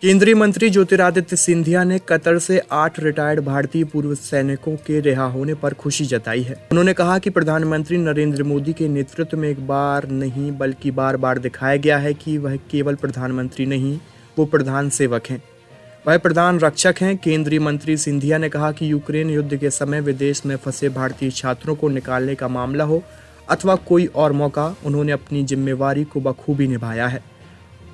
केंद्रीय मंत्री ज्योतिरादित्य सिंधिया ने कतर से 8 रिटायर्ड भारतीय पूर्व सैनिकों के रिहा होने पर खुशी जताई है। उन्होंने कहा कि प्रधानमंत्री नरेंद्र मोदी के नेतृत्व में एक बार नहीं बल्कि बार बार दिखाया गया है कि वह केवल प्रधानमंत्री नहीं, वो प्रधान सेवक हैं, वह प्रधान रक्षक हैं। केंद्रीय मंत्री सिंधिया ने कहा कि यूक्रेन युद्ध के समय विदेश में फंसे भारतीय छात्रों को निकालने का मामला हो अथवा कोई और मौका, उन्होंने अपनी जिम्मेवारी को बखूबी निभाया है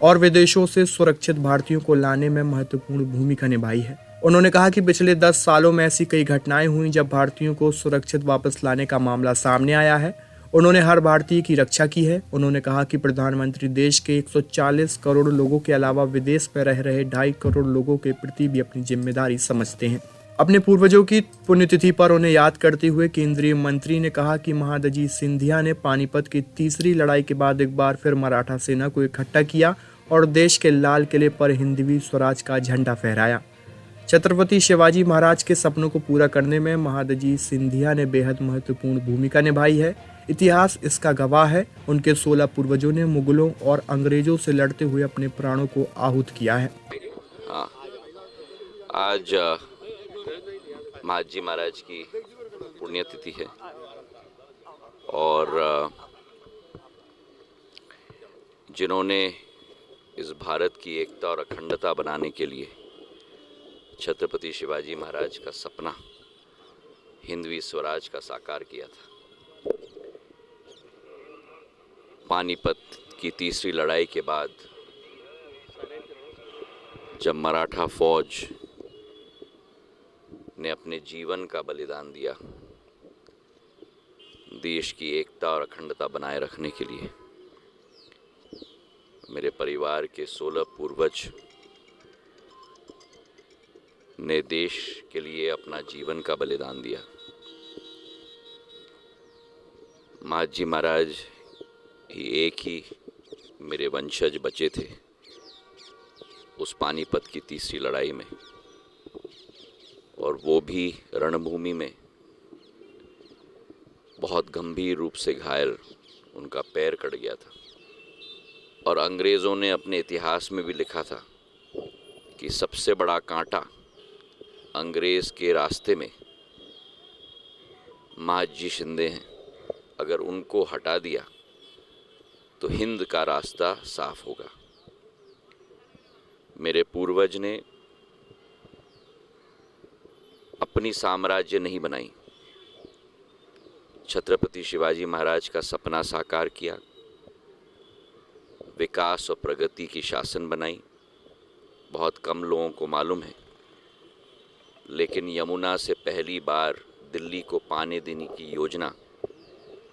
और विदेशों से सुरक्षित भारतीयों को लाने में महत्वपूर्ण भूमिका निभाई है। उन्होंने कहा कि पिछले 10 सालों में ऐसी कई घटनाएं हुई जब भारतीयों को सुरक्षित वापस लाने का मामला सामने आया है। उन्होंने हर भारतीय की रक्षा की है। उन्होंने कहा कि प्रधानमंत्री देश के 140 करोड़ लोगों के अलावा विदेश में रह रहे 2.5 करोड़ लोगों के प्रति भी अपनी जिम्मेदारी समझते हैं। अपने पूर्वजों की पुण्यतिथि पर उन्हें याद करते हुए केंद्रीय मंत्री ने कहा कि महादजी सिंधिया ने पानीपत की तीसरी लड़ाई के बाद एक बार फिर मराठा सेना को इकट्ठा किया और देश के लाल किले पर हिंदवी स्वराज का झंडा फहराया। छत्रपति शिवाजी महाराज के सपनों को पूरा करने में महादजी सिंधिया ने बेहद महत्वपूर्ण भूमिका निभाई है। इतिहास इसका गवाह है। उनके 16 पूर्वजों ने मुगलों और अंग्रेजों से लड़ते हुए अपने प्राणों को आहूत किया है। आज महादजी महाराज की पुण्यतिथि है और जिन्होंने इस भारत की एकता और अखंडता बनाने के लिए छत्रपति शिवाजी महाराज का सपना हिंदवी स्वराज का साकार किया था। पानीपत की तीसरी लड़ाई के बाद जब मराठा फौज ने अपने जीवन का बलिदान दिया देश की एकता और अखंडता बनाए रखने के लिए, मेरे परिवार के 16 पूर्वज ने देश के लिए अपना जीवन का बलिदान दिया। महादजी महाराज ही एक ही मेरे वंशज बचे थे उस पानीपत की तीसरी लड़ाई में, और वो भी रणभूमि में बहुत गंभीर रूप से घायल, उनका पैर कट गया था। और अंग्रेज़ों ने अपने इतिहास में भी लिखा था कि सबसे बड़ा कांटा अंग्रेज़ के रास्ते में महादजी शिंदे हैं, अगर उनको हटा दिया तो हिंद का रास्ता साफ होगा। मेरे पूर्वज ने अपनी साम्राज्य नहीं बनाई, छत्रपति शिवाजी महाराज का सपना साकार किया, विकास और प्रगति की शासन बनाई। बहुत कम लोगों को मालूम है, लेकिन यमुना से पहली बार दिल्ली को पानी देने की योजना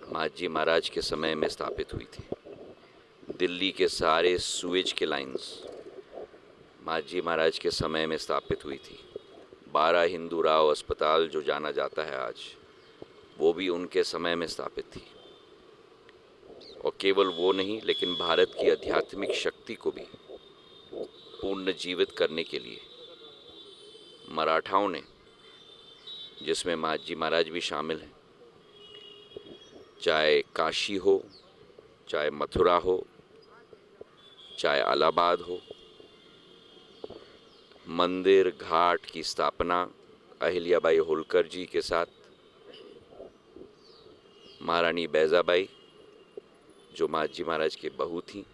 महादजी महाराज के समय में स्थापित हुई थी। दिल्ली के सारे सुएज के लाइंस महादजी महाराज के समय में स्थापित हुई थी। 12 हिंदू राव अस्पताल जो जाना जाता है आज, वो भी उनके समय में स्थापित थी। और केवल वो नहीं, लेकिन भारत की आध्यात्मिक शक्ति को भी पुनर्जीवित करने के लिए मराठाओं ने, जिसमें महादजी महाराज भी शामिल हैं, चाहे काशी हो, चाहे मथुरा हो, चाहे इलाहाबाद हो, मंदिर घाट की स्थापना अहिल्याबाई होलकर जी के साथ, महारानी बैजाबाई जो महादजी महाराज की बहू थी।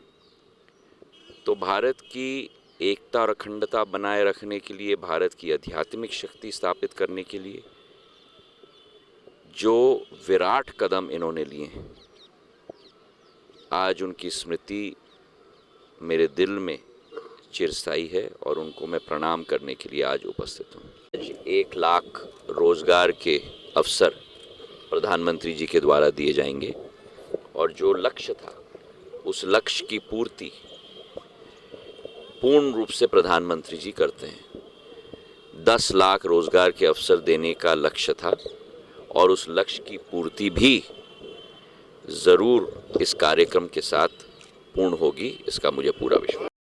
तो भारत की एकता और अखंडता बनाए रखने के लिए, भारत की आध्यात्मिक शक्ति स्थापित करने के लिए जो विराट कदम इन्होंने लिए हैं, आज उनकी स्मृति मेरे दिल में चिरस्थायी है और उनको मैं प्रणाम करने के लिए आज उपस्थित हूँ। 1 लाख रोजगार के अवसर प्रधानमंत्री जी के द्वारा दिए जाएंगे और जो लक्ष्य था उस लक्ष्य की पूर्ति पूर्ण रूप से प्रधानमंत्री जी करते हैं। 10 लाख रोजगार के अवसर देने का लक्ष्य था और उस लक्ष्य की पूर्ति भी ज़रूर इस कार्यक्रम के साथ पूर्ण होगी, इसका मुझे पूरा विश्वास है।